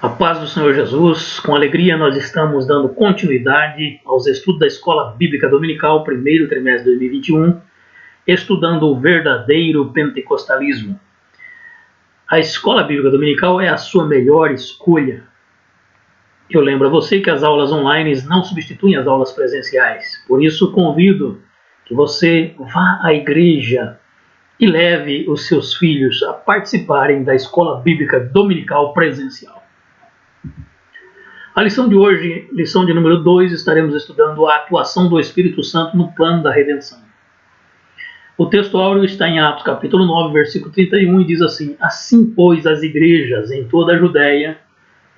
A paz do Senhor Jesus, com alegria nós estamos dando continuidade aos estudos da Escola Bíblica Dominical, primeiro trimestre de 2021, estudando o verdadeiro pentecostalismo. A Escola Bíblica Dominical é a sua melhor escolha. Eu lembro a você que as aulas online não substituem as aulas presenciais, por isso convido que você vá à igreja e leve os seus filhos a participarem da Escola Bíblica Dominical presencial. A lição de hoje, lição de número 2, estaremos estudando a atuação do Espírito Santo no plano da redenção. O texto áureo está em Atos capítulo 9, versículo 31 e diz assim: Assim, pois, as igrejas em toda a Judéia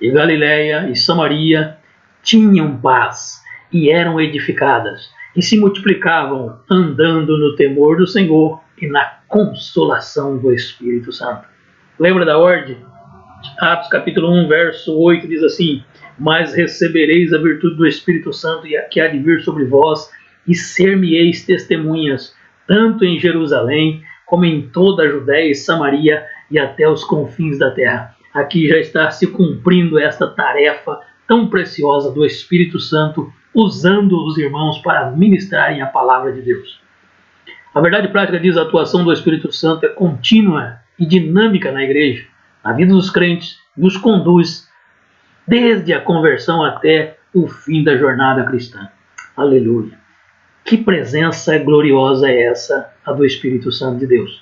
e Galiléia e Samaria tinham paz e eram edificadas e se multiplicavam andando no temor do Senhor e na consolação do Espírito Santo. Lembra da ordem? Atos capítulo 1, verso 8 diz assim: Mas recebereis a virtude do Espírito Santo que há de vir sobre vós, e ser-me-eis testemunhas, tanto em Jerusalém, como em toda a Judéia e Samaria, e até os confins da terra. Aqui já está se cumprindo esta tarefa tão preciosa do Espírito Santo, usando os irmãos para ministrarem a palavra de Deus. A verdade prática diz: a atuação do Espírito Santo é contínua e dinâmica na igreja, na vida dos crentes, nos conduz desde a conversão até o fim da jornada cristã. Aleluia! Que presença gloriosa é essa, a do Espírito Santo de Deus.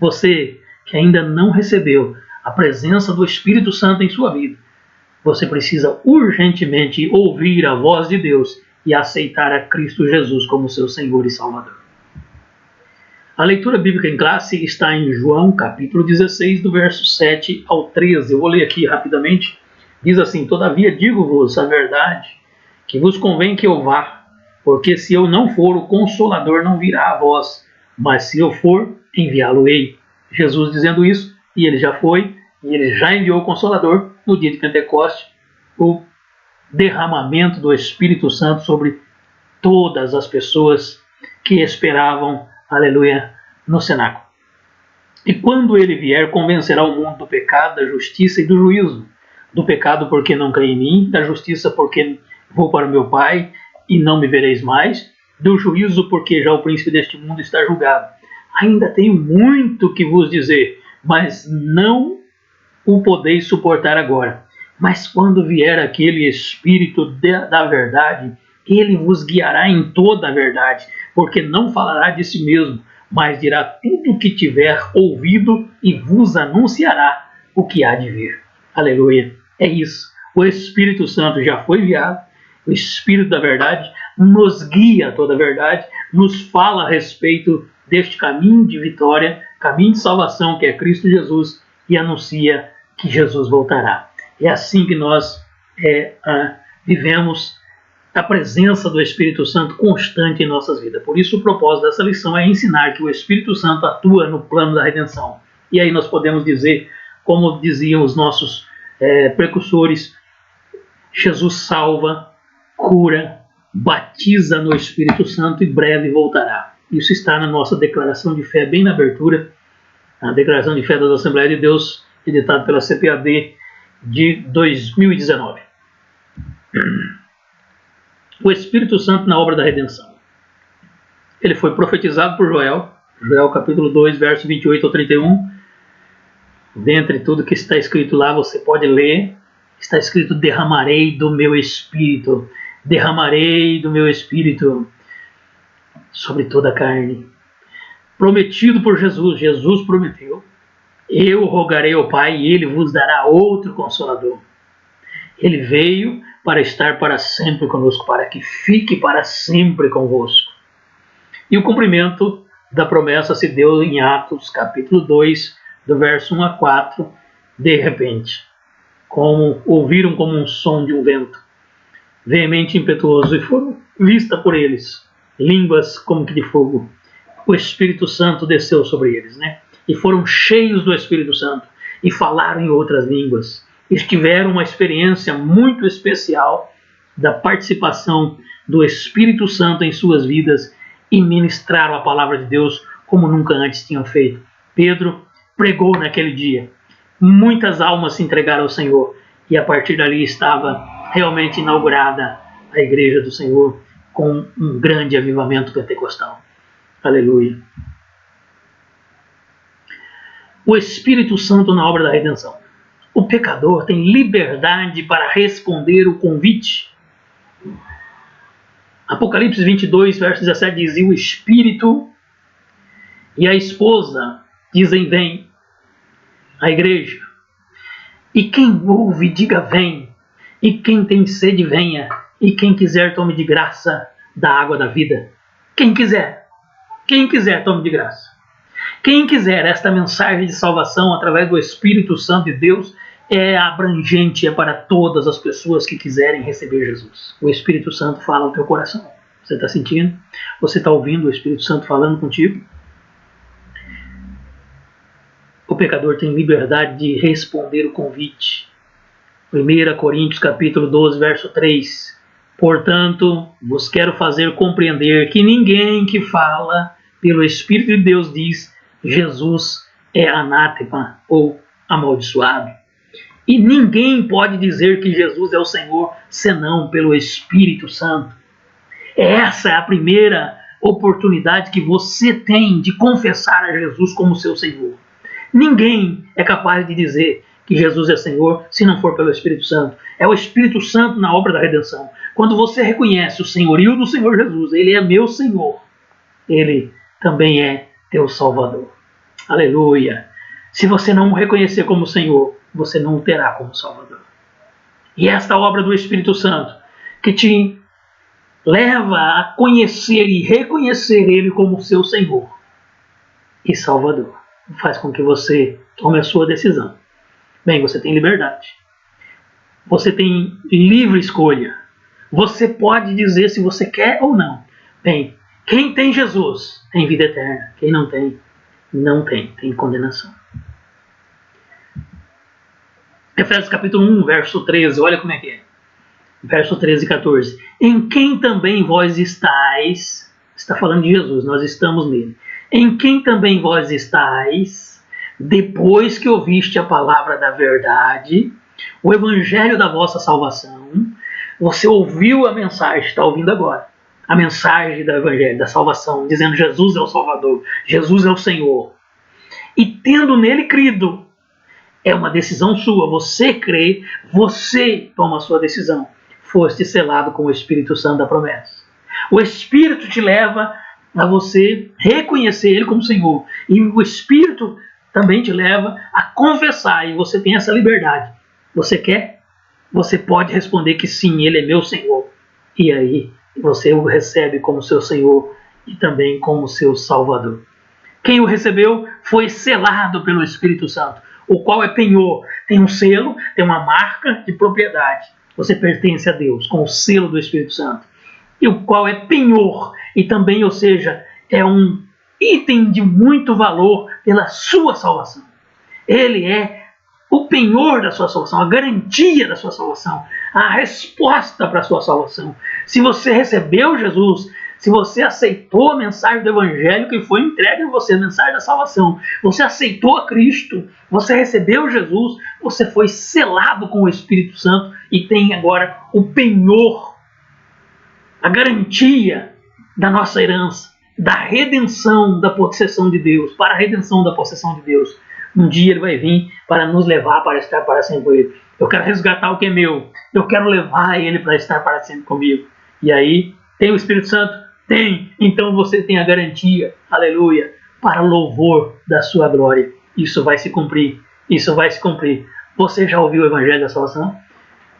Você que ainda não recebeu a presença do Espírito Santo em sua vida, você precisa urgentemente ouvir a voz de Deus e aceitar a Cristo Jesus como seu Senhor e Salvador. A leitura bíblica em classe está em João, capítulo 16, do verso 7 ao 13. Eu vou ler aqui rapidamente. Diz assim: Todavia digo-vos a verdade, que vos convém que eu vá, porque se eu não for, o Consolador não virá a vós, mas se eu for, enviá-lo-ei. Jesus dizendo isso, e ele já foi, e ele já enviou o Consolador no dia de Pentecoste, o derramamento do Espírito Santo sobre todas as pessoas que esperavam, aleluia, no cenáculo. E quando ele vier, convencerá o mundo do pecado, da justiça e do juízo. Do pecado porque não crê em mim, da justiça porque vou para o meu Pai e não me vereis mais, do juízo porque já o príncipe deste mundo está julgado. Ainda tenho muito que vos dizer, mas não o podeis suportar agora. Mas quando vier aquele Espírito da verdade, ele vos guiará em toda a verdade, porque não falará de si mesmo, mas dirá tudo o que tiver ouvido e vos anunciará o que há de vir. Aleluia! É isso. O Espírito Santo já foi enviado, o Espírito da verdade nos guia a toda a verdade, nos fala a respeito deste caminho de vitória, caminho de salvação que é Cristo Jesus, e anuncia que Jesus voltará. É assim que nós vivemos a presença do Espírito Santo constante em nossas vidas. Por isso o propósito dessa lição é ensinar que o Espírito Santo atua no plano da redenção. E aí nós podemos dizer, como diziam os nossos precursores, Jesus salva, cura, batiza no Espírito Santo e breve voltará. Isso está na nossa declaração de fé, bem na abertura, a declaração de fé das Assembleias de Deus, editada pela CPAD de 2019. O Espírito Santo na obra da redenção. Ele foi profetizado por Joel capítulo 2, verso 28 ao 31. Dentre tudo que está escrito lá, você pode ler, está escrito: derramarei do meu Espírito sobre toda a carne. Prometido por Jesus, Jesus prometeu: eu rogarei ao Pai e ele vos dará outro Consolador. Ele veio para estar para sempre conosco, para que fique para sempre convosco. E o cumprimento da promessa se deu em Atos capítulo 2, do verso 1 a 4, de repente, ouviram como um som de um vento, veemente e impetuoso, e foram vistas por eles línguas como que de fogo. O Espírito Santo desceu sobre eles, e foram cheios do Espírito Santo, e falaram em outras línguas. Eles tiveram uma experiência muito especial da participação do Espírito Santo em suas vidas e ministraram a palavra de Deus como nunca antes tinham feito. Pedro pregou naquele dia. Muitas almas se entregaram ao Senhor E a partir dali estava realmente inaugurada a Igreja do Senhor com um grande avivamento pentecostal. Aleluia. O Espírito Santo na obra da redenção. O pecador tem liberdade para responder o convite. Apocalipse 22, verso 17 diz: e o Espírito e a esposa dizem: vem. A igreja. E quem ouve, diga: vem. E quem tem sede, venha. E quem quiser, tome de graça da água da vida. Quem quiser, tome de graça. Quem quiser, esta mensagem de salvação através do Espírito Santo de Deus é abrangente, é para todas as pessoas que quiserem receber Jesus. O Espírito Santo fala no teu coração. Você está sentindo? Você está ouvindo o Espírito Santo falando contigo? O pecador tem liberdade de responder o convite. 1 Coríntios capítulo 12, verso 3. Portanto, vos quero fazer compreender que ninguém que fala pelo Espírito de Deus diz: Jesus é anátema ou amaldiçoado. E ninguém pode dizer que Jesus é o Senhor senão pelo Espírito Santo. Essa é a primeira oportunidade que você tem de confessar a Jesus como seu Senhor. Ninguém é capaz de dizer que Jesus é Senhor se não for pelo Espírito Santo. É o Espírito Santo na obra da redenção. Quando você reconhece o senhorio do Senhor Jesus, Ele é meu Senhor, Ele também é teu Salvador. Aleluia! Se você não o reconhecer como Senhor, você não o terá como Salvador. E esta obra do Espírito Santo, que te leva a conhecer e reconhecer Ele como seu Senhor e Salvador, faz com que você tome a sua decisão. Bem, você tem liberdade. Você tem livre escolha. Você pode dizer se você quer ou não. Bem, quem tem Jesus tem vida eterna. Quem não tem, não tem. Tem condenação. Efésios capítulo 1, verso 13. Olha como é que é. Verso 13 e 14. Em quem também vós estáis. Está falando de Jesus, nós estamos nele. Em quem também vós estáis, depois que ouviste a palavra da verdade, o evangelho da vossa salvação, você ouviu a mensagem, está ouvindo agora, a mensagem do evangelho, da salvação, dizendo: Jesus é o Salvador, Jesus é o Senhor. E tendo nele crido, é uma decisão sua, você crê, você toma a sua decisão. Foste selado com o Espírito Santo da promessa. O Espírito te leva a você reconhecer Ele como Senhor. E o Espírito também te leva a confessar, e você tem essa liberdade. Você quer? Você pode responder que sim, Ele é meu Senhor. E aí você o recebe como seu Senhor e também como seu Salvador. Quem o recebeu foi selado pelo Espírito Santo, o qual é penhor. Tem um selo, tem uma marca de propriedade. Você pertence a Deus com o selo do Espírito Santo. E o qual é penhor, e também, ou seja, é um item de muito valor pela sua salvação. Ele é o penhor da sua salvação, a garantia da sua salvação, a resposta para a sua salvação. Se você recebeu Jesus, se você aceitou a mensagem do Evangelho que foi entregue a você, a mensagem da salvação, você aceitou a Cristo, você recebeu Jesus, você foi selado com o Espírito Santo e tem agora o penhor, a garantia da nossa herança, da redenção da possessão de Deus, para a redenção da possessão de Deus. Um dia Ele vai vir para nos levar para estar para sempre com Ele. Eu quero resgatar o que é meu. Eu quero levar Ele para estar para sempre comigo. E aí, tem o Espírito Santo? Tem. Então você tem a garantia, aleluia, para louvor da sua glória. Isso vai se cumprir. Isso vai se cumprir. Você já ouviu o Evangelho da Salvação?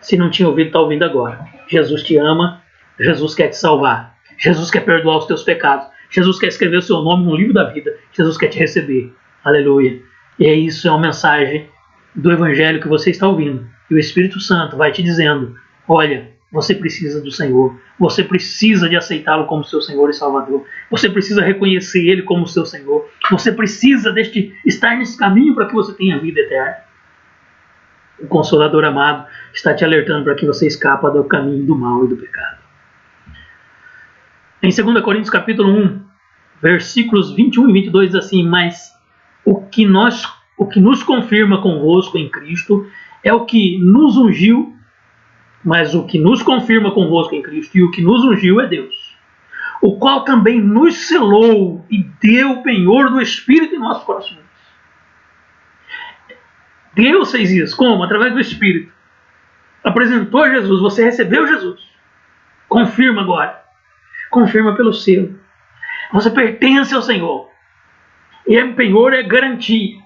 Se não tinha ouvido, está ouvindo agora. Jesus te ama. Jesus quer te salvar. Jesus quer perdoar os teus pecados. Jesus quer escrever o seu nome no livro da vida. Jesus quer te receber. Aleluia. E é isso, é uma mensagem do Evangelho que você está ouvindo. E o Espírito Santo vai te dizendo: olha, você precisa do Senhor. Você precisa de aceitá-lo como seu Senhor e Salvador. Você precisa reconhecer Ele como seu Senhor. Você precisa estar nesse caminho para que você tenha vida eterna. O Consolador amado está te alertando para que você escapa do caminho do mal e do pecado. Em 2 Coríntios capítulo 1, versículos 21 e 22 diz assim: mas o que nos confirma convosco em Cristo é o que nos ungiu, mas o que nos confirma convosco em Cristo e o que nos ungiu é Deus, o qual também nos selou e deu o penhor do Espírito em nossos corações. Deus fez isso. Como? Através do Espírito. Apresentou Jesus, você recebeu Jesus. Confirma agora. Confirma pelo selo. Você pertence ao Senhor. E o penhor é garantia.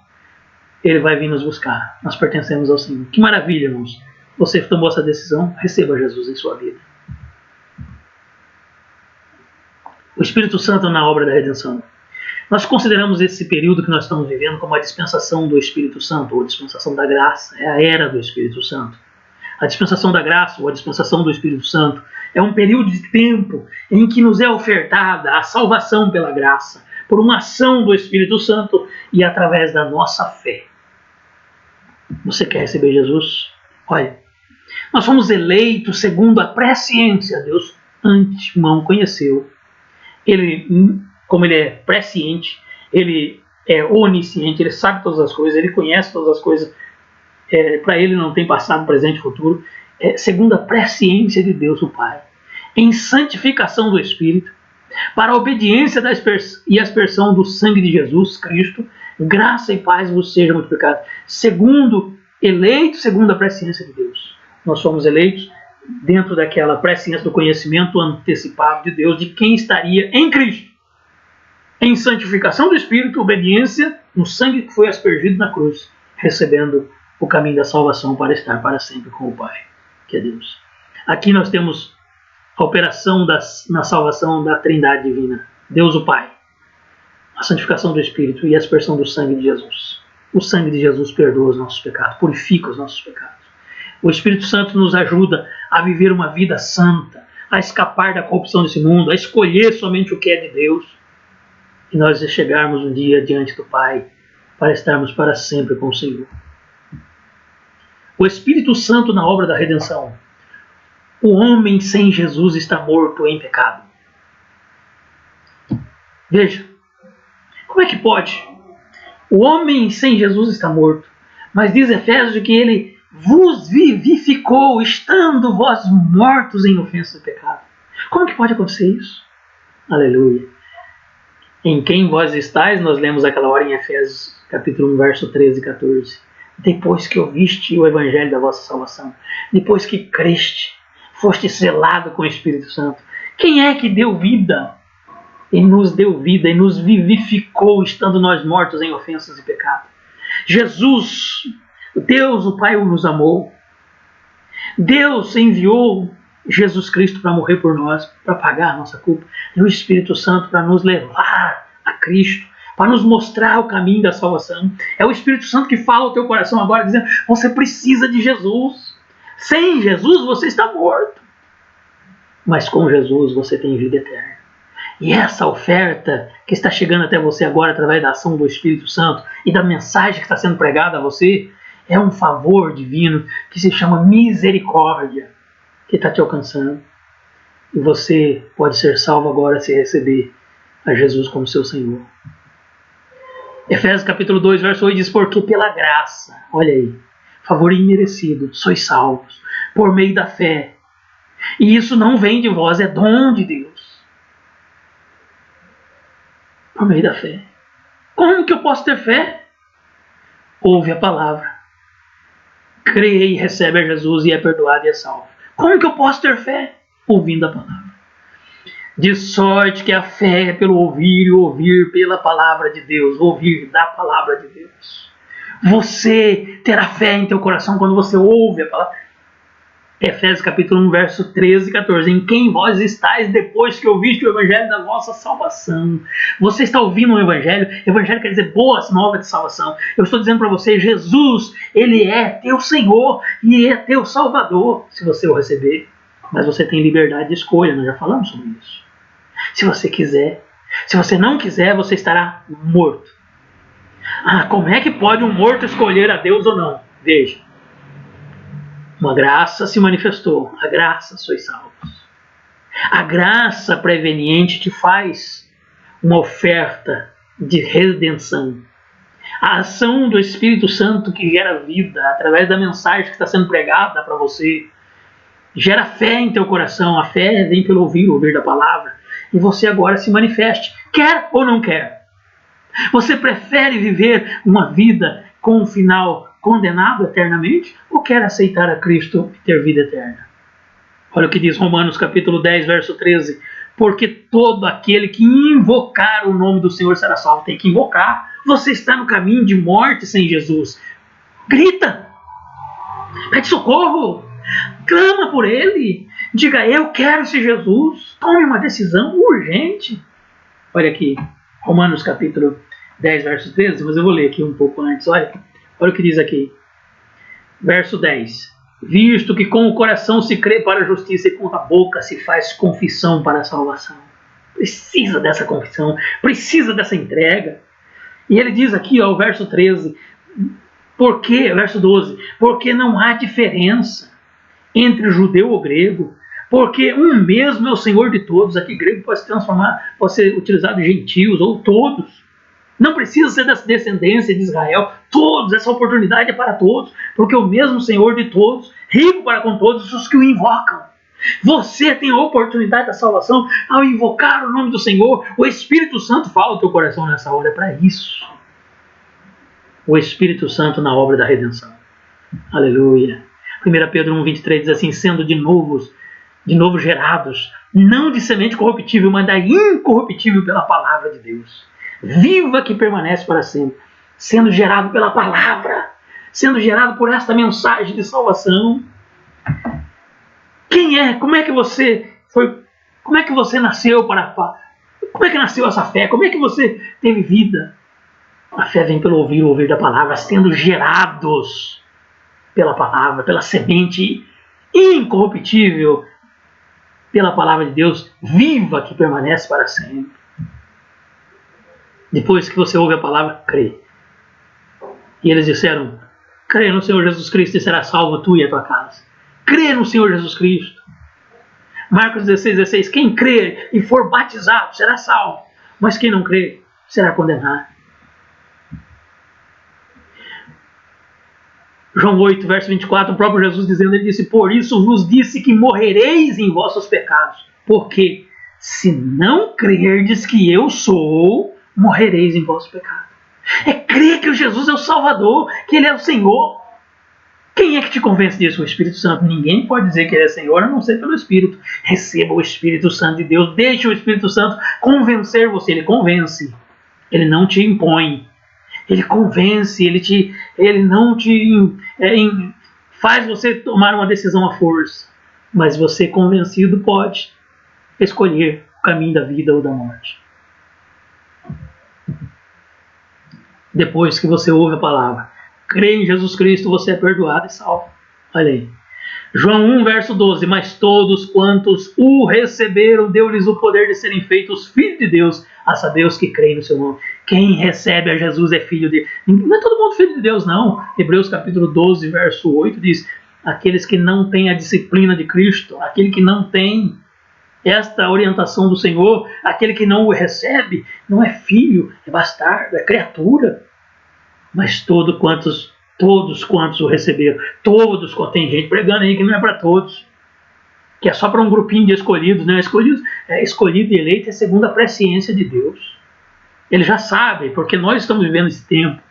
Ele vai vir nos buscar. Nós pertencemos ao Senhor. Que maravilha, irmãos. Você tomou essa decisão, receba Jesus em sua vida. O Espírito Santo na obra da redenção. Nós consideramos esse período que nós estamos vivendo como a dispensação do Espírito Santo, ou a dispensação da graça. É a era do Espírito Santo. A dispensação da graça, ou a dispensação do Espírito Santo, é um período de tempo em que nos é ofertada a salvação pela graça, por uma ação do Espírito Santo e através da nossa fé. Você quer receber Jesus? Olha, nós fomos eleitos segundo a presciência. Deus antemão conheceu. Ele, como ele é presciente, ele é onisciente, ele sabe todas as coisas, ele conhece todas as coisas. Para ele não tem passado, presente e futuro. Segundo a presciência de Deus o Pai, em santificação do Espírito, para a obediência e aspersão do sangue de Jesus Cristo, graça e paz vos sejam multiplicadas. Eleitos segundo a presciência de Deus. Nós fomos eleitos dentro daquela presciência do conhecimento antecipado de Deus, de quem estaria em Cristo. Em santificação do Espírito, obediência no sangue que foi aspergido na cruz, recebendo o caminho da salvação para estar para sempre com o Pai, que é Deus. Aqui nós temos a operação na salvação da Trindade Divina. Deus o Pai, a santificação do Espírito e a aspersão do sangue de Jesus. O sangue de Jesus perdoa os nossos pecados, purifica os nossos pecados. O Espírito Santo nos ajuda a viver uma vida santa, a escapar da corrupção desse mundo, a escolher somente o que é de Deus, e nós chegarmos um dia diante do Pai para estarmos para sempre com o Senhor. O Espírito Santo na obra da redenção. O homem sem Jesus está morto em pecado. Veja, como é que pode? O homem sem Jesus está morto, mas diz Efésios que ele vos vivificou, estando vós mortos em ofensa e pecado. Como que pode acontecer isso? Aleluia. Em quem vós estáis, nós lemos aquela hora em Efésios capítulo 1, verso 13 e 14. Depois que ouviste o evangelho da vossa salvação, depois que creste, foste selado com o Espírito Santo. Quem é que deu vida? E nos deu vida e nos vivificou, estando nós mortos em ofensas e pecado. Jesus, Deus o Pai nos amou. Deus enviou Jesus Cristo para morrer por nós, para pagar a nossa culpa. E o Espírito Santo para nos levar a Cristo, para nos mostrar o caminho da salvação. É o Espírito Santo que fala ao teu coração agora, dizendo, você precisa de Jesus. Sem Jesus você está morto. Mas com Jesus você tem vida eterna. E essa oferta que está chegando até você agora através da ação do Espírito Santo e da mensagem que está sendo pregada a você, é um favor divino que se chama misericórdia, que está te alcançando. E você pode ser salvo agora se receber a Jesus como seu Senhor. Efésios capítulo 2, verso 8 diz, porque pela graça, olha aí, favor imerecido, sois salvos, por meio da fé. E isso não vem de vós, é dom de Deus. Por meio da fé. Como que eu posso ter fé? Ouve a palavra. Crê e recebe a Jesus e é perdoado e é salvo. Como que eu posso ter fé? Ouvindo a palavra. De sorte que a fé é pelo ouvir e ouvir pela palavra de Deus. Ouvir da palavra de Deus. Você terá fé em teu coração quando você ouve a palavra. Efésios capítulo 1, verso 13 e 14. Em quem vós estáis depois que ouviste o evangelho da vossa salvação. Você está ouvindo o evangelho. Evangelho quer dizer boas novas de salvação. Eu estou dizendo para você, Jesus, ele é teu Senhor e é teu Salvador, se você o receber. Mas você tem liberdade de escolha, nós já falamos sobre isso. Se você quiser. Se você não quiser, você estará morto. Como é que pode um morto escolher a Deus ou não? Veja. Uma graça se manifestou. A graça sois salvos. A graça preveniente te faz uma oferta de redenção. A ação do Espírito Santo que gera vida através da mensagem que está sendo pregada para você, gera fé em teu coração. A fé vem pelo ouvir da palavra. E você agora se manifeste, quer ou não quer. Você prefere viver uma vida com um final condenado eternamente ou quer aceitar a Cristo e ter vida eterna? Olha o que diz Romanos capítulo 10, verso 13. Porque todo aquele que invocar o nome do Senhor será salvo. Tem que invocar. Você está no caminho de morte sem Jesus. Grita. Pede socorro. Clama por Ele. Diga, eu quero esse Jesus. Tome uma decisão urgente. Olha aqui, Romanos capítulo 10, verso 13. Mas eu vou ler aqui um pouco antes. Olha o que diz aqui. Verso 10. Visto que com o coração se crê para a justiça e com a boca se faz confissão para a salvação. Precisa dessa confissão, precisa dessa entrega. E ele diz aqui, ó, o verso 13, verso 12, porque não há diferença entre judeu ou grego, porque um mesmo é o Senhor de todos. Aqui grego pode se transformar, pode ser utilizado gentios ou todos. Não precisa ser da descendência de Israel. Todos, essa oportunidade é para todos. Porque o mesmo Senhor de todos, rico para com todos os que o invocam. Você tem a oportunidade da salvação ao invocar o nome do Senhor. O Espírito Santo fala no teu coração nessa hora. É para isso. O Espírito Santo na obra da redenção. Aleluia. 1 Pedro 1,23 diz assim, sendo de novo gerados, não de semente corruptível, mas da incorruptível pela palavra de Deus. Viva que permanece para sempre, sendo gerado pela palavra, sendo gerado por esta mensagem de salvação. Quem é? Como é que você foi? Como é que você nasceu como é que nasceu essa fé? Como é que você teve vida? A fé vem pelo ouvir da palavra, sendo gerados pela palavra, pela semente incorruptível, pela palavra de Deus, viva que permanece para sempre. Depois que você ouve a palavra, crê. E eles disseram, crê no Senhor Jesus Cristo e será salvo tu e a tua casa. Crê no Senhor Jesus Cristo. Marcos 16, quem crer e for batizado será salvo, mas quem não crer será condenado. João 8, verso 24, o próprio Jesus dizendo, ele disse, por isso vos disse que morrereis em vossos pecados, porque se não crerdes que eu sou, morrereis em vosso pecado. É crer que o Jesus é o Salvador, que Ele é o Senhor. Quem é que te convence disso? O Espírito Santo. Ninguém pode dizer que Ele é Senhor a não ser pelo Espírito. Receba o Espírito Santo de Deus, deixe o Espírito Santo convencer você. Ele convence, Ele não te impõe. Ele convence, Ele não te faz você tomar uma decisão à força. Mas você convencido pode escolher o caminho da vida ou da morte. Depois que você ouve a palavra, crê em Jesus Cristo, você é perdoado e salvo. Olha aí. João 1, verso 12. Mas todos quantos o receberam, deu-lhes o poder de serem feitos filhos de Deus, a saber os que creem no seu nome. Quem recebe a Jesus é filho de... Não é todo mundo filho de Deus, não. Hebreus capítulo 12, verso 8 diz, aqueles que não têm a disciplina de Cristo, aquele que não tem esta orientação do Senhor, aquele que não o recebe, não é filho, é bastardo, é criatura. Mas todos quantos o receberam, tem gente pregando aí que não é para todos, que é só para um grupinho de escolhidos, né? Escolhido e eleito é segundo a presciência de Deus. Ele já sabe, porque nós estamos vivendo esse tempo,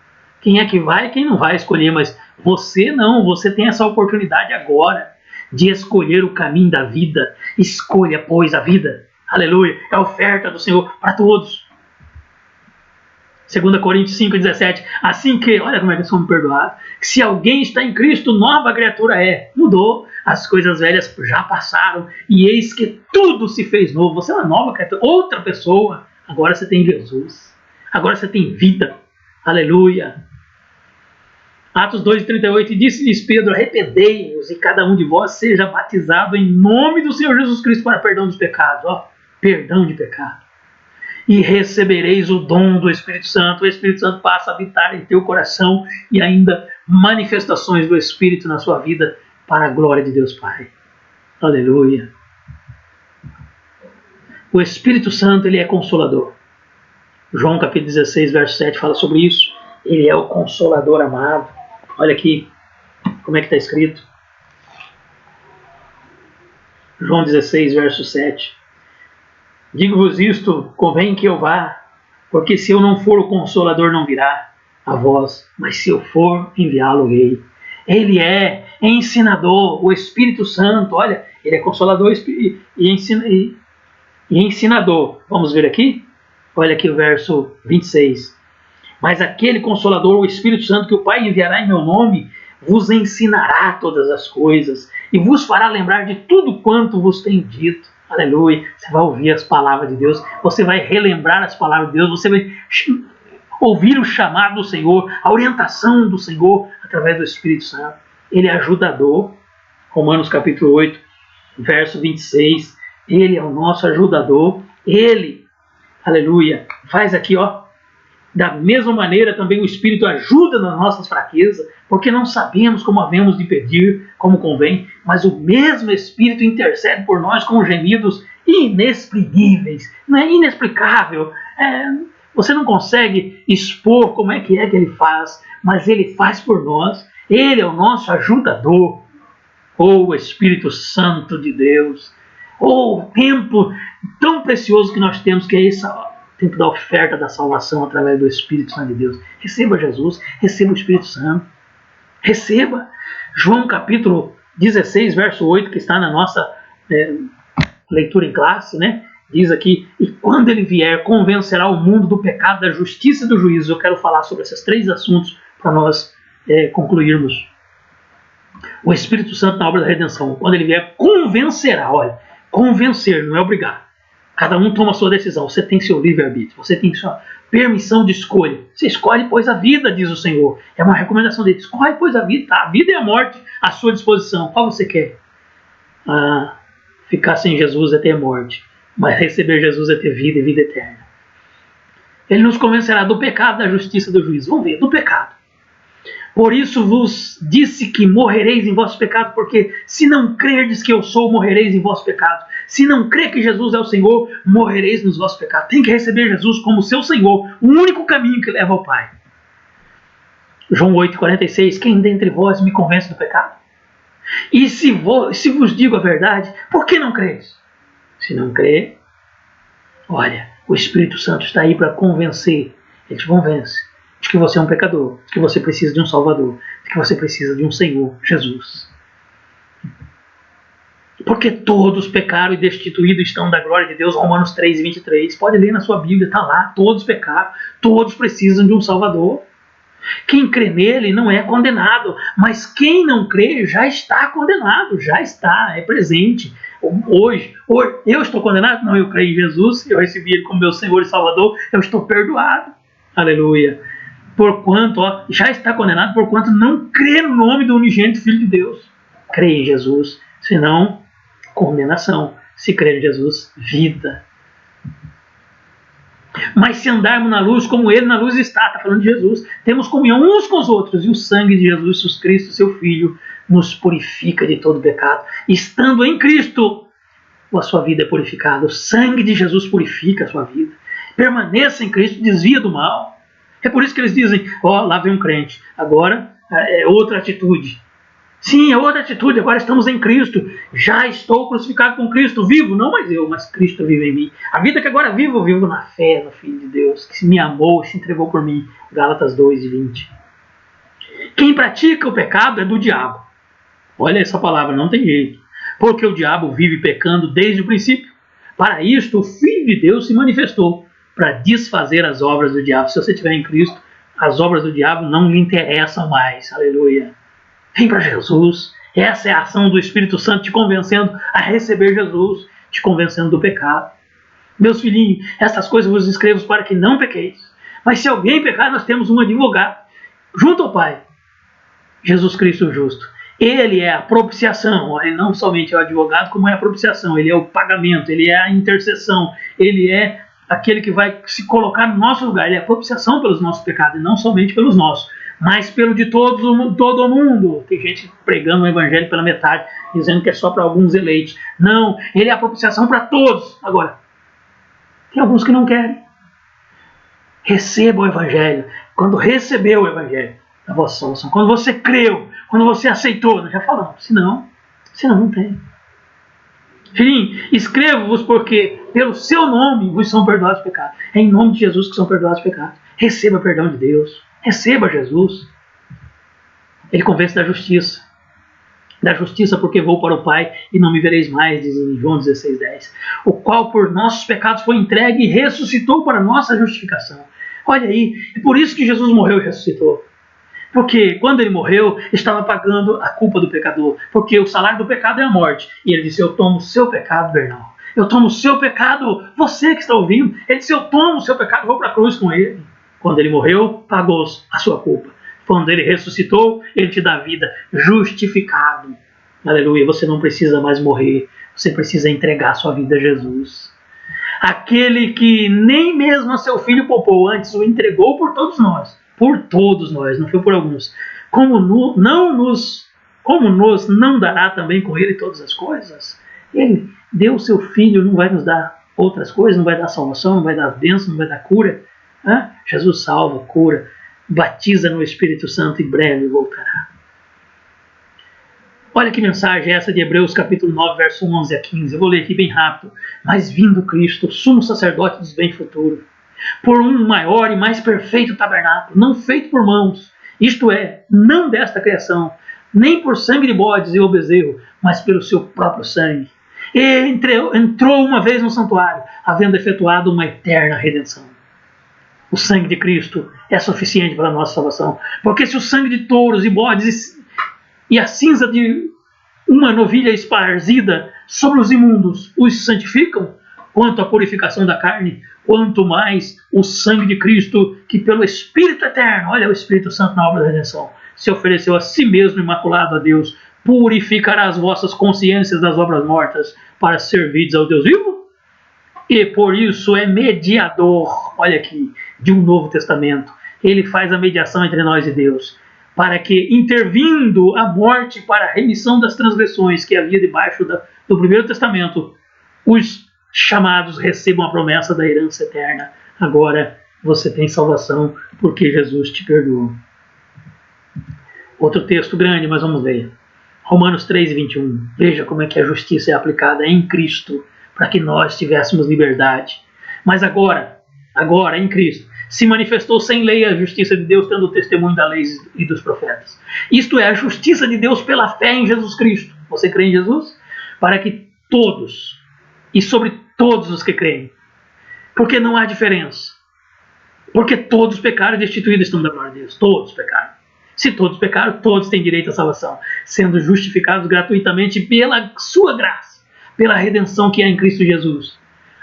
quem é que vai e quem não vai escolher, mas você não, você tem essa oportunidade agora de escolher o caminho da vida. Escolha, pois, a vida. Aleluia, é a oferta do Senhor para todos. 2 Coríntios 5,17, assim que, olha como é que somos perdoados, que se alguém está em Cristo, nova criatura é, mudou, as coisas velhas já passaram, e eis que tudo se fez novo, você é uma nova criatura, outra pessoa, agora você tem Jesus, agora você tem vida, aleluia. Atos 2,38, disse-lhes Pedro, arrependei-vos e cada um de vós seja batizado em nome do Senhor Jesus Cristo para perdão dos pecados, perdão de pecado. E recebereis o dom do Espírito Santo. O Espírito Santo passa a habitar em teu coração e ainda manifestações do Espírito na sua vida para a glória de Deus Pai. Aleluia. O Espírito Santo, ele é consolador. João capítulo 16, verso 7 fala sobre isso. Ele é o Consolador amado. Olha aqui como é que está escrito. João 16, verso 7. Digo-vos isto, convém que eu vá, porque se eu não for, o Consolador não virá a vós, mas se eu for, enviá-lo-ei. Ele é ensinador, o Espírito Santo, olha, ele é Consolador e ensinador. Vamos ver aqui? Olha aqui o verso 26. Mas aquele Consolador, o Espírito Santo, que o Pai enviará em meu nome, vos ensinará todas as coisas e vos fará lembrar de tudo quanto vos tenho dito. Aleluia. Você vai ouvir as palavras de Deus, você vai relembrar as palavras de Deus, você vai ouvir o chamado do Senhor, a orientação do Senhor através do Espírito Santo. Ele é ajudador. Romanos capítulo 8, verso 26. Ele é o nosso ajudador. Ele, aleluia, faz aqui, ó. Da mesma maneira, também o Espírito ajuda nas nossas fraquezas, porque não sabemos como havemos de pedir, como convém, mas o mesmo Espírito intercede por nós com gemidos inexprimíveis. Não é inexplicável. Você não consegue expor como é que ele faz, mas ele faz por nós. Ele é o nosso ajudador. O Espírito Santo de Deus. O tempo tão precioso que nós temos, que é esse tempo da oferta da salvação através do Espírito Santo de Deus. Receba Jesus, receba o Espírito Santo. Receba. João capítulo 16, verso 8, que está na nossa leitura em classe, né? Diz aqui, e quando ele vier, convencerá o mundo do pecado, da justiça e do juízo. Eu quero falar sobre esses três assuntos para nós concluirmos. O Espírito Santo na obra da redenção, quando ele vier, convencerá. Olha, convencer, não é obrigar. Cada um toma a sua decisão. Você tem seu livre-arbítrio. Você tem sua permissão de escolha. Você escolhe, pois, a vida, diz o Senhor. É uma recomendação dele. Escolhe, pois, a vida. Tá? A vida e a morte à sua disposição. Qual você quer? Ficar sem Jesus é ter morte. Mas receber Jesus é ter vida e vida eterna. Ele nos convencerá do pecado, da justiça e do juízo. Vamos ver, do pecado. Por isso vos disse que morrereis em vosso pecado, porque se não crerdes que eu sou, morrereis em vosso pecado. Se não crer que Jesus é o Senhor, morrereis nos vossos pecados. Tem que receber Jesus como seu Senhor, o único caminho que leva ao Pai. João 8,46, quem dentre vós me convence do pecado? E se vos digo a verdade, por que não credes? Se não crê, olha, o Espírito Santo está aí para convencer. Ele te convence de que você é um pecador, de que você precisa de um Salvador, de que você precisa de um Senhor, Jesus. Porque todos pecaram e destituídos estão da glória de Deus, Romanos 3, 23. Pode ler na sua Bíblia, está lá, todos pecaram, todos precisam de um Salvador. Quem crê nele não é condenado, mas quem não crê já está condenado, já está, é presente. Hoje, eu estou condenado? Não, eu creio em Jesus, eu recebi ele como meu Senhor e Salvador, eu estou perdoado. Aleluia. Porquanto, já está condenado, porquanto não crê no nome do unigênito Filho de Deus. Crê em Jesus, senão condenação. Se crer em Jesus, vida. Mas se andarmos na luz como ele na luz está falando de Jesus, temos comunhão uns com os outros, e o sangue de Jesus, Jesus Cristo, seu Filho, nos purifica de todo pecado. Estando em Cristo, a sua vida é purificada. O sangue de Jesus purifica a sua vida. Permaneça em Cristo, desvia do mal. É por isso que eles dizem, lá vem um crente, agora é outra atitude. Sim, é outra atitude, agora estamos em Cristo. Já estou crucificado com Cristo, vivo, não mais eu, mas Cristo vive em mim. A vida que agora vivo, eu vivo na fé no Filho de Deus, que me amou e se entregou por mim. Gálatas 2:20. Quem pratica o pecado é do diabo. Olha essa palavra, não tem jeito. Porque o diabo vive pecando desde o princípio. Para isto, o Filho de Deus se manifestou, para desfazer as obras do diabo. Se você estiver em Cristo, as obras do diabo não lhe interessam mais. Aleluia. Vem para Jesus. Essa é a ação do Espírito Santo te convencendo a receber Jesus, te convencendo do pecado. Meus filhinhos, essas coisas vos escrevo para que não pequeis. Mas se alguém pecar, nós temos um advogado junto ao Pai, Jesus Cristo justo. Ele é a propiciação. Ele não somente é o advogado, como é a propiciação. Ele é o pagamento, ele é a intercessão, ele é aquele que vai se colocar no nosso lugar. Ele é a propiciação pelos nossos pecados, e não somente pelos nossos, mas pelo de todo o mundo. Tem gente pregando o evangelho pela metade, dizendo que é só para alguns eleitos. Não, ele é a propiciação para todos. Agora, tem alguns que não querem. Receba o Evangelho. Quando recebeu o Evangelho, a vossa salvação. Quando você creu, quando você aceitou, nós já falamos. Senão não tem. Filhinho, escrevo-vos porque pelo seu nome vos são perdoados os pecados. É em nome de Jesus que são perdoados os pecados. Receba perdão de Deus. Receba Jesus. Ele convence da justiça. Da justiça porque vou para o Pai e não me vereis mais, diz em João 16:10. O qual por nossos pecados foi entregue e ressuscitou para nossa justificação. Olha aí, é por isso que Jesus morreu e ressuscitou. Porque quando ele morreu, estava pagando a culpa do pecador. Porque o salário do pecado é a morte. E ele disse, eu tomo o seu pecado, Bernal. Eu tomo o seu pecado, você que está ouvindo. Ele disse, eu tomo o seu pecado, vou para a cruz com ele. Quando ele morreu, pagou a sua culpa. Quando ele ressuscitou, ele te dá vida, justificado. Aleluia, você não precisa mais morrer. Você precisa entregar a sua vida a Jesus. Aquele que nem mesmo a seu filho poupou, antes o entregou por todos nós. Por todos nós, não foi por alguns. Como nos não dará também com ele todas as coisas? Ele deu o seu filho, não vai nos dar outras coisas, não vai dar salvação, não vai dar bênção, não vai dar cura. Jesus salva, cura, batiza no Espírito Santo e breve voltará. Olha que mensagem é essa de Hebreus capítulo 9, verso 11 a 15. Eu vou ler aqui bem rápido. Mas vindo Cristo, sumo sacerdote dos bem futuros, por um maior e mais perfeito tabernáculo, não feito por mãos, isto é, não desta criação, nem por sangue de bodes e bezerro, mas pelo seu próprio sangue. E entrou uma vez no santuário, havendo efetuado uma eterna redenção. O sangue de Cristo é suficiente para a nossa salvação, porque se o sangue de touros e bodes e a cinza de uma novilha esparzida sobre os imundos os santificam, quanto à purificação da carne, quanto mais o sangue de Cristo, que pelo Espírito eterno, olha o Espírito Santo na obra da redenção, se ofereceu a si mesmo imaculado a Deus, purificará as vossas consciências das obras mortas para servirdes ao Deus vivo? E por isso é mediador, olha aqui, de um novo testamento. Ele faz a mediação entre nós e Deus, para que, intervindo a morte para a remissão das transgressões que havia debaixo do primeiro testamento, os chamados recebam a promessa da herança eterna. Agora você tem salvação porque Jesus te perdoou. Outro texto grande, mas vamos ver. Romanos 3:21. Veja como é que a justiça é aplicada em Cristo para que nós tivéssemos liberdade. Mas agora em Cristo, se manifestou sem lei a justiça de Deus, tendo o testemunho da lei e dos profetas. Isto é, a justiça de Deus pela fé em Jesus Cristo. Você crê em Jesus? Para que todos, e sobre todos os que creem, porque não há diferença. Porque todos pecaram e destituídos estão da glória de Deus. Todos pecaram. Se todos pecaram, todos têm direito à salvação, sendo justificados gratuitamente pela sua graça, pela redenção que há em Cristo Jesus,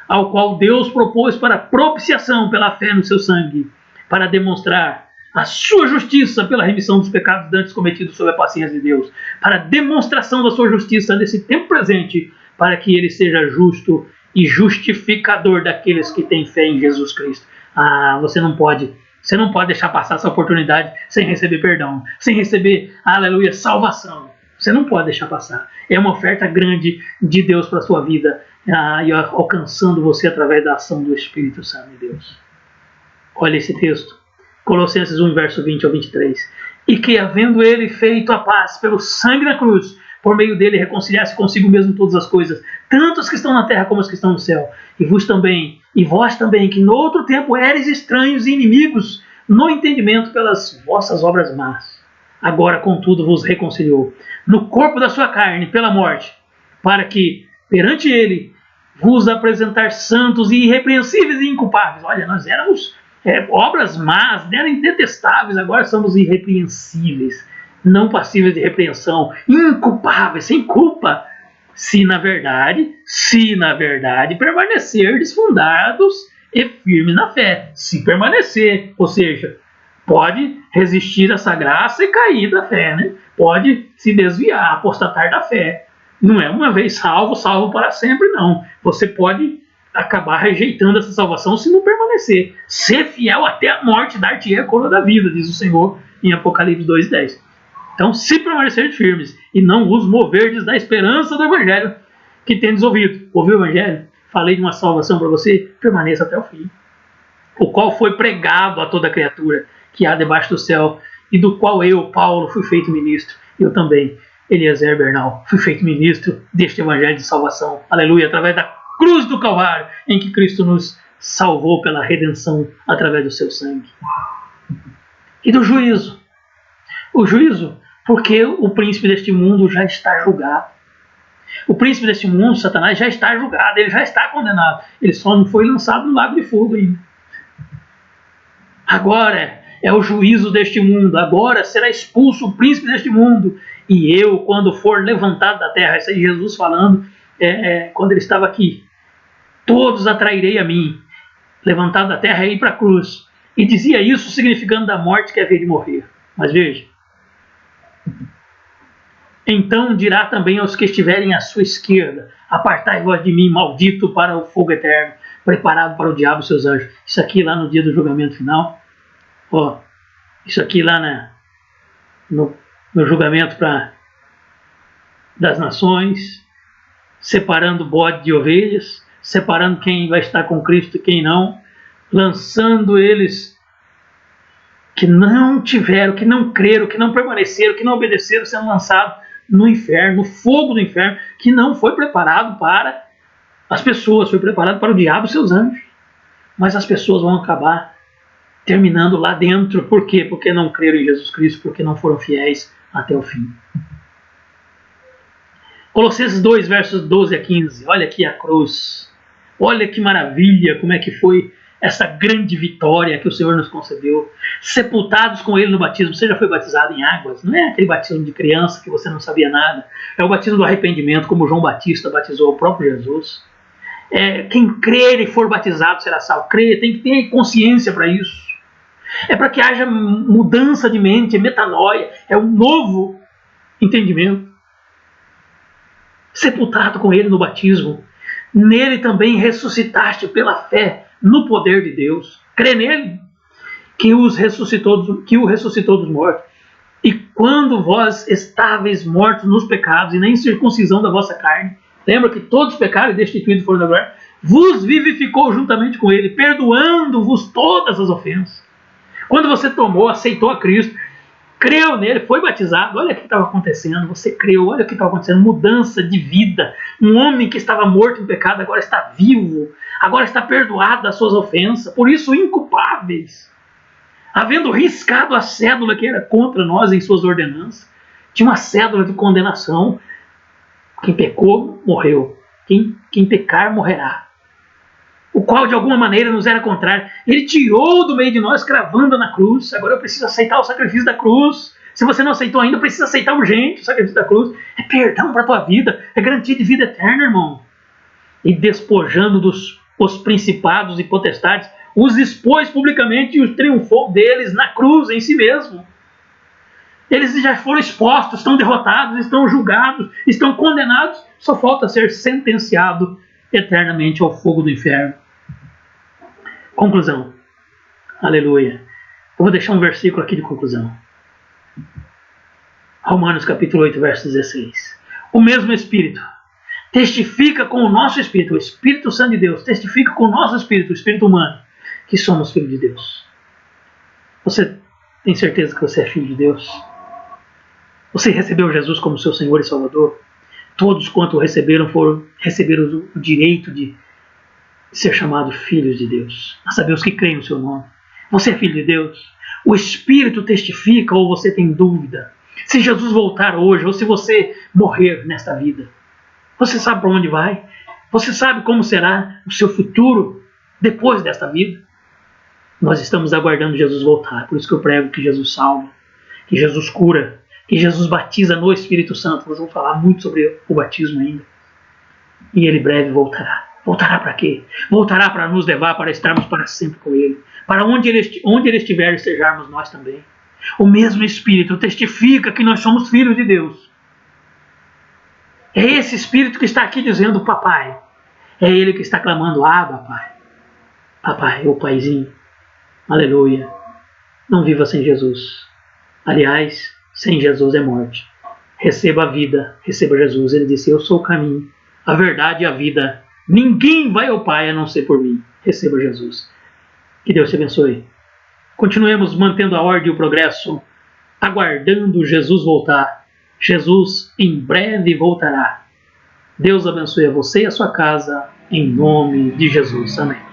ao qual Deus propôs para propiciação pela fé no seu sangue, para demonstrar a sua justiça pela remissão dos pecados dantes cometidos sob a paciência de Deus, para demonstração da sua justiça nesse tempo presente, para que ele seja justo e justificador daqueles que têm fé em Jesus Cristo. Você não pode deixar passar essa oportunidade sem receber perdão, sem receber, aleluia, salvação. Você não pode deixar passar. É uma oferta grande de Deus para a sua vida, e alcançando você através da ação do Espírito Santo de Deus. Olha esse texto, Colossenses 1, verso 20 ao 23. E que, havendo ele feito a paz pelo sangue na cruz, por meio dele reconciliasse consigo mesmo todas as coisas, tanto as que estão na terra como as que estão no céu. E vós também, que no outro tempo eres estranhos e inimigos no entendimento pelas vossas obras más. Agora, contudo, vos reconciliou no corpo da sua carne pela morte, para que, perante ele, vos apresentar santos e irrepreensíveis e inculpáveis. Olha, nós éramos obras más, eram detestáveis, agora somos irrepreensíveis, não passíveis de repreensão, inculpáveis, sem culpa, se na verdade permanecerdes fundados e firmes na fé. Se permanecer, ou seja, pode resistir a essa graça e cair da fé, né? Pode se desviar, apostatar da fé. Não é uma vez salvo para sempre, não. Você pode acabar rejeitando essa salvação se não permanecer. Ser fiel até a morte, dar-te a coroa da vida, diz o Senhor em Apocalipse 2:10. Então, se permanecerdes firmes e não vos moverdes da esperança do Evangelho que tendes ouvido. Ouviu o Evangelho? Falei de uma salvação para você? Permaneça até o fim. o qual foi pregado a toda criatura que há debaixo do céu, e do qual eu, Paulo, fui feito ministro. Eu também, Eliezer Bernal, fui feito ministro deste evangelho de salvação. Aleluia, através da cruz do Calvário, em que Cristo nos salvou pela redenção através do seu sangue. E do juízo. O juízo, porque o príncipe deste mundo já está julgado. O príncipe deste mundo, Satanás, já está julgado, ele já está condenado. Ele só não foi lançado no lago de fogo ainda. Agora é o juízo deste mundo, agora será expulso o príncipe deste mundo. E eu, quando for levantado da terra, isso aí Jesus falando, quando ele estava aqui, todos atrairei a mim, levantado da terra e ir para a cruz. E dizia isso significando da morte que havia de morrer. Mas veja, então dirá também aos que estiverem à sua esquerda: apartai-vos de mim, maldito, para o fogo eterno, preparado para o diabo e seus anjos. Isso aqui lá no dia do julgamento final. Isso aqui lá no julgamento das nações, separando bode de ovelhas, separando quem vai estar com Cristo e quem não, lançando eles que não tiveram, que não creram, que não permaneceram, que não obedeceram, sendo lançados no inferno, no fogo do inferno, que não foi preparado para as pessoas, foi preparado para o diabo e seus anjos. Mas as pessoas vão acabar terminando lá dentro. Por quê? Porque não creram em Jesus Cristo, porque não foram fiéis até o fim. Colossenses 2, versos 12 a 15. Olha aqui a cruz. Olha que maravilha, como é que foi essa grande vitória que o Senhor nos concedeu. Sepultados com Ele no batismo. Você já foi batizado em águas? Não é aquele batismo de criança que você não sabia nada. É o batismo do arrependimento, como João Batista batizou o próprio Jesus. Quem crer e for batizado será salvo. Crer, tem que ter consciência para isso. É para que haja mudança de mente, metanoia, é um novo entendimento. Sepultado com Ele no batismo, nele também ressuscitaste pela fé no poder de Deus. Crê nele, que o ressuscitou dos mortos. E quando vós estáveis mortos nos pecados e na incircuncisão da vossa carne, lembra que todos pecaram e destituídos foram da glória, vos vivificou juntamente com Ele, perdoando-vos todas as ofensas. Quando você aceitou a Cristo, creu nele, foi batizado, olha o que estava acontecendo, você creu, olha o que estava acontecendo, mudança de vida. Um homem que estava morto em pecado agora está vivo, agora está perdoado das suas ofensas, por isso inculpáveis. Havendo riscado a cédula que era contra nós em suas ordenanças, tinha uma cédula de condenação. Quem pecou, morreu. Quem pecar, morrerá. O qual de alguma maneira nos era contrário. Ele tirou do meio de nós, cravando na cruz. Agora eu preciso aceitar o sacrifício da cruz. Se você não aceitou ainda, precisa aceitar urgente o sacrifício da cruz. É perdão para a tua vida, é garantia de vida eterna, irmão. E despojando os principados e potestades, os expôs publicamente e triunfou deles na cruz em si mesmo. Eles já foram expostos, estão derrotados, estão julgados, estão condenados. Só falta ser sentenciado eternamente ao fogo do inferno. Conclusão. Aleluia. Eu vou deixar um versículo aqui de conclusão. Romanos capítulo 8, verso 16. O mesmo Espírito testifica com o nosso Espírito, o Espírito Santo de Deus, testifica com o nosso Espírito, o Espírito humano, que somos filhos de Deus. Você tem certeza que você é filho de Deus? Você recebeu Jesus como seu Senhor e Salvador? Todos quanto o receberam receberam o direito de ser chamados filhos de Deus, a saber, os que creem no seu nome. Você é filho de Deus? O Espírito testifica, ou você tem dúvida? Se Jesus voltar hoje, ou se você morrer nesta vida, você sabe para onde vai? Você sabe como será o seu futuro depois desta vida? Nós estamos aguardando Jesus voltar, por isso que eu prego que Jesus salva, que Jesus cura, que Jesus batiza no Espírito Santo. Nós vamos falar muito sobre o batismo ainda. E Ele breve voltará. Voltará para quê? Voltará para nos levar para estarmos para sempre com Ele. Para onde Ele estiver, estejamos nós também. O mesmo Espírito testifica que nós somos filhos de Deus. É esse Espírito que está aqui dizendo papai. É Ele que está clamando, Abba, Pai. Papai, o Paizinho. Aleluia. Não viva sem Jesus. Aliás, sem Jesus é morte. Receba a vida, receba Jesus. Ele disse, eu sou o caminho, a verdade e a vida. Ninguém vai ao Pai a não ser por mim. Receba Jesus. Que Deus te abençoe. Continuemos mantendo a ordem e o progresso, aguardando Jesus voltar. Jesus em breve voltará. Deus abençoe a você e a sua casa, em nome de Jesus. Amém.